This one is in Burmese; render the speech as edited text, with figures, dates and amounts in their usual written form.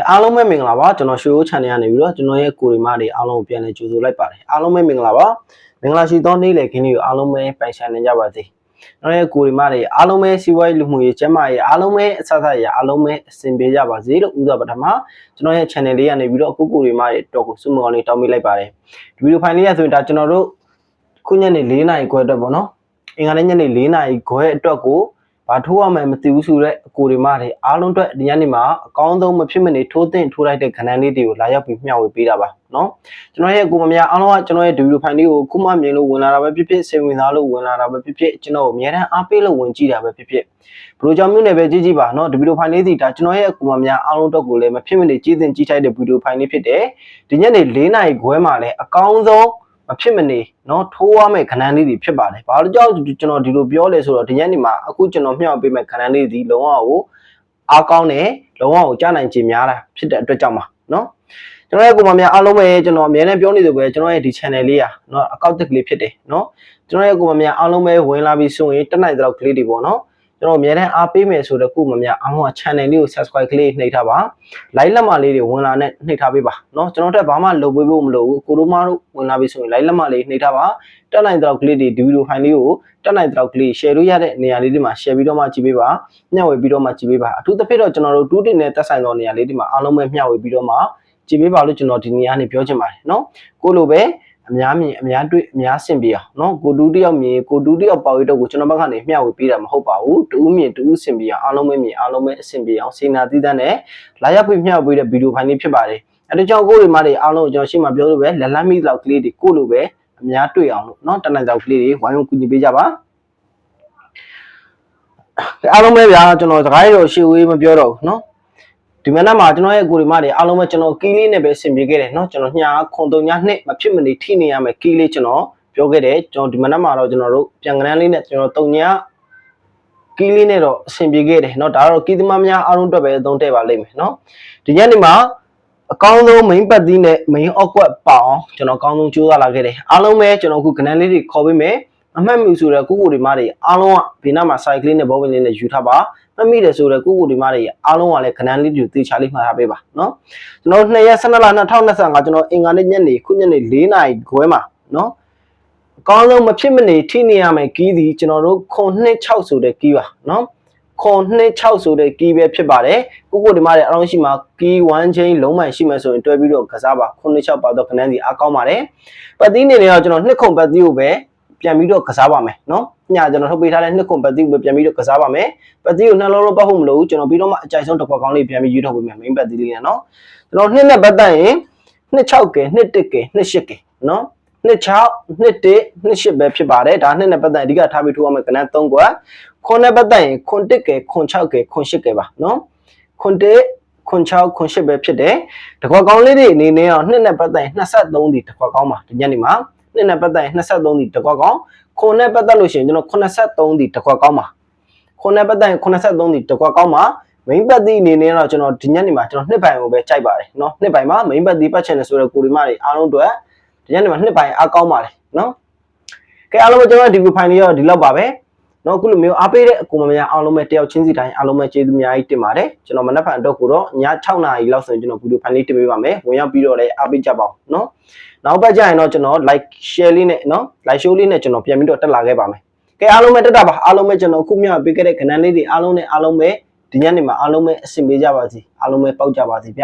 အားလုံးပဲမင်္ဂလာပါကျွန်တော်ရွှေဦး channel ကနေပြီးတော့ကျွန်တော်ရဲ့ကိုရီမားတွေအားလုံးကိုပြန်လည်ကြိုဆိုလိုက်ပါတယ်အားလုံးပဲမင်္ဂလာပါမင်္ဂလာရှိသောနေ့လည်ခင်းလေးကိုအားလုံးပဲပိုင်ဆိုင်နေကြပါစေကျွန်တော်ရဲ့ကိုရီမားတွေအားလုံးပဲစီးပွားရေးလူမှုရေးကျန်းမာရေးအားလုံးပဲအဆအဆရအားလုံးပဲအဆင်ပြေကြပါစေလို့ဥစွာပထမကျွန်တော်ရဲ့ channel လေးကနေပြီးတော့ကိုရီမားတွေတော့ကိုစုမကောင်းလေးတောင်းပေးလိုက်ပါတယ်ဒီဗီဒီယိုဖိုင်လေးရဆိုရင်ဒါကျွန်တော်တို့ခုညနေ4နာရီခွဲအတွက်ပေါ့နော်အင်္ဂါနေ့ညနေ4နာရီခွဲအတွက်ကိုဘာထိုးရမယ်မသိဘူးဆိုတော့ကိုရီမားတွေအားလုံးအတွက်ဒီညနေမှာအကောင်းဆုံးမဖြစ်မနေထိုးသင့်ထိုးလိုက်တဲ့ခဏန်းလေးတွေကိုလာရောက်ပြီးမျှဝေပေးတာပါနော်ကျွန်တော်ရဲ့ကိုမများအားလုံးကကျွန်တော်ရဲ့ဒီဗီဒီယိုဖိုင်လေးကိုခုမှမြင်လို့ဝင်လာတာပဲဖြစ်ဖြစ်စိတ်ဝင်စားလို့ဝင်လာတာပဲဖြစ်ဖြစ်ကျွန်တော်အများအားအားပေးလို့ဝင်ကြည့်တာပဲဖြစ်ဖြစ်ဘလိုကြောင့်မျိုးနဲ့ပဲကြည့်ကြည့်ပါနော်ဒီဗီဒီယိုဖိုင်လေးစီဒါကျွန်တော်ရဲ့ကိုမများအားလုံးအတွက်ကိုလည်းမဖြစ်မနေကြည့်သင့်ကြည့်ထိုက်တဲ့ဗီဒီယိုဖိုင်လေးဖြစ်တယ်ဒီညနေ4နာရီခွဲမှာလည်းအကောင်းဆုံးမဖြစ်မနေเนาะထိုးရမယ့်ခဏန်းလေးတွေဖြစ်ပါတယ်ဘာလို့ကြောက်ကျွန်တော်ဒီလိုပြောလဲဆိုတော့ဒီညနေမှာအခုကျွန်တော်မျှဝေပေးမယ့်ခဏန်းလေးဒီလုံးဝကိုအားကောင်းတယ်လုံးဝကိုကြားနိုင်ခြင်းများတာဖြစ်တဲ့အတွက်ကြောင့်ပါเนาะကျွန်တော်ရဲ့ကိုမများအားလုံးပဲကျွန်တော်အများနဲ့ပြောနေသလိုပဲကျွန်တော်ရဲ့ဒီ channel လေးอ่ะเนาะအကောက်တစ်ကလေးဖြစ်တယ်เนาะကျွန်တော်ရဲ့ကိုမများအားလုံးပဲဝင်လာပြီးဆိုရင်တက်နိုင်တဲ့လောက်ကလေးတွေပေါ့เนาะကျွန်တော်အများနဲ့အားပေးမယ်ဆိုတော့ကိုမများအားလုံးက channel လေးကို subscribe ကလေးနှိပ်ထားပါ like လက်မလေးတွေဝင်လာနဲ့နှိပ်ထားပေးပါเนาะကျွန်တော်တို့ဘာမှလုပ်ပေးဖို့မလိုဘူးကိုတို့မတို့ဝင်လာပြီဆိုရင် like လက်မလေးနှိပ်ထားပါတက်နိုင်တဲ့လောက်ကလေးတွေဒီဗီဒီယိုဖိုင်လေးကိုတက်နိုင်တဲ့လောက်ကလေး share လို့ရတဲ့နေရာလေးတွေမှာ share ပြီးတော့မှကြည့်ပေးပါမျှဝေပြီးတော့မှကြည့်ပေးပါအထူးသဖြင့်တော့ကျွန်တော်တို့တူးတင်နဲ့တက်ဆိုင်သောနေရာလေးတွေမှာအားလုံးပဲမျှဝေပြီးတော့မှကြည့်ပေးပါလို့ကျွန်တော်ဒီနေရာနေပြောချင်ပါတယ်เนาะကိုလိုပဲအများမြင်အများတွေ့အများဆင်ပြေအောင်เนาะကိုတူးတယောက်မြင်ကိုတူးတယောက်ပေါရီတော့ကိုကျွန်တော်ဘက်ကနေမျှဝေပေးတာမဟုတ်ပါဘူးတူးမြင်တူးဆင်ပြေအောင်အားလုံးပဲမြင်အားလုံးပဲအဆင်ပြေအောင်စေနာသီးသန့်နဲ့လာရောက်ပြီးမျှဝေပေးတဲ့ဗီဒီယိုဖိုင်လေးဖြစ်ပါတယ်အဲဒါကြောင့်ကိုတွေမတွေအားလုံးကျွန်တော်ရှေ့မှာပြောလို့ပဲလက်လန်းမိလောက်ကလေးတွေကိုလိုပဲအများတွေ့အောင်လို့เนาะတနင်္လာကလေးတွေဝိုင်းဝန်းကူညီပေးကြပါအားလုံးပဲဗျာကျွန်တော်စကားရတော့ရှေ့ဝေးမပြောတော့ဘူးเนาะဒီမနက်မှာကျွန်တော်ရဲ့ကိုရီမားတွေအားလုံးပဲကျွန်တော်ကီးလေးနဲ့ပဲဆင်ပြေခဲ့တယ်เนาะကျွန်တော်ညာခွန်တုံညာနှစ်မဖြစ်မနေထိနေရမယ်ကီးလေးကျွန်တော်ပြောခဲ့တယ်ကျွန်တော်ဒီမနက်မှာတော့ကျွန်တော်တို့ပြန်ကနန်းလေးနဲ့ကျွန်တော်တုံညာကီးလေးနဲ့တော့ဆင်ပြေခဲ့တယ်เนาะဒါတော့ကီးသမားများအားလုံးအတွက်ပဲအသုံးထည့်ပါလိမ့်မယ်เนาะဒီညနေမှာအကောင်းဆုံး main ပတ်သီးနဲ့ main အောက်ကွက်ပါအောင်ကျွန်တော်အကောင်းဆုံးကြိုးစားလာခဲ့တယ်အားလုံးပဲကျွန်တော်အခုကနန်းလေးတွေခေါ်ပေးမယ်အမှတ်မိဆိုတော့ကိုကိုဒီမားတွေအားလုံးကဘေးနားမှာ cycle လေးနဲ့ဘောပင်လေးနဲ့ယူထားပါမှတ်မိတယ်ဆိုတော့ကိုကိုဒီမားတွေအားလုံးကလည်းခဏန်းလေးတွေသေချာလေးမှားထားပေးပါเนาะကျွန်တော်2ရက်12လ2025ကျွန်တော်အင်္ဂါနေ့ညနေခုညနေ4နာရီခွဲမှာเนาะအကောင်းဆုံးမဖြစ်မနေထိနေရမယ်ကီးဒီကျွန်တော်တို့926ဆိုတဲ့ကီးပါเนาะ926ဆိုတဲ့ကီးပဲဖြစ်ပါတယ်ကိုကိုဒီမားတွေအားလုံးရှိမှာကီး1 chain လုံးမှန်ရှိမှဆိုရင်တွဲပြီးတော့ကစားပါ926ပါတော့ခဏန်းစီအားကောင်းပါတယ်ပတ်သီးနေနေတော့ကျွန်တော်2ခုပတ်သီးကိုပဲပြန်ပြီးတော့ကစားပါမယ်เนาะညကျွန်တော်ထုတ်ပေးထားတဲ့2ခုပတ်သီးကိုပြန်ပြီးတော့ကစားပါမယ်ပတ်သီးကိုနှလုံးလုံးပတ်ဖို့မလိုဘူးကျွန်တော်ပြီးတော့မှအကြိုက်ဆုံးတစ်ခွက်ကောင်းလေးပြန်ပြီးယူထုတ်ပေးမယ် main ပတ်သီးလေးနဲ့เนาะကျွန်တော်2နဲ့ပတ်သက်ရင်26ကဲ21ကဲ28ကဲเนาะ26 21 28ပဲဖြစ်ပါတယ်ဒါ2နဲ့ပတ်သက်အဓိကထားပြီးထိုးရမယ်ကနန်း3ခွက်9နဲ့ပတ်သက်ရင်9ကဲ9 6ကဲ9 8ကဲပါเนาะ9 9 6 9 8ပဲဖြစ်တယ်တစ်ခွက်ကောင်းလေးတွေအနေနဲ့တော့2နဲ့ပတ်သက်ရင်23ဒီတစ်ခွက်ကောင်းပါဒီညနေမှာ2နဲ့ပတ်သက်ရင်23ဒီတစ်ခွက်ကောင်း9နဲ့ပတ်သက်လို့ရှိရင်ကျွန်တော်83ဒီတစ်ခွက်ကောင်းပါ9နဲ့ပတ်သက်ရင်83ဒီတစ်ခွက်ကောင်းပါ main ပတ်သီးအနေနဲ့တော့ကျွန်တော်ဒီညနေမှာကျွန်တော်နှစ်ပိုင်ကိုပဲကြိုက်ပါတယ်เนาะနှစ်ပိုင်မှာ main ပတ်သီးပတ်ချင်တယ်ဆိုတော့ကိုရီမားတွေအားလုံးအတွက်ဒီညနေမှာနှစ်ပိုင်အားကောင်းပါတယ်เนาะကဲအားလုံးပဲကျွန်တော်ဒီဗီဒီယိုဖိုင်လေးရောဒီလောက်ပါပဲเนาะအခုလိုမျိုးအားပေးတဲ့အကူမများအားလုံးပဲတယောက်ချင်းစီတိုင်းအားလုံးပဲကျေးဇူးအများကြီးတင်ပါတယ်ကျွန်တော်မနက်ဖြန်အတွက်ကိုတော့ည6နာရီလောက်ဆိုရင်ကျွန်တော်ဗီဒီယိုဖိုင်လေးတင်ပေးပါမယ်ဝင်ရောက်ပြီးတော့လည်းအားပေးကြပါဦးเนาะနောက်ပတ်ကြရင်တော့ကျွန်တော် like share လေးနဲ့เนาะ like show လေးနဲ့ကျွန်တော်ပြန်ပြီးတော့တက်လာခဲ့ပါမယ်ကဲအားလုံးပဲတက်တာပါအားလုံးပဲကျွန်တော်အခုမျှပေးခဲ့တဲ့ခဏန်းလေးတွေအားလုံးနဲ့အားလုံးပဲဒီညနေမှာအားလုံးပဲအဆင်ပြေကြပါစေအားလုံးပဲပေါက်ကြပါစေဗျ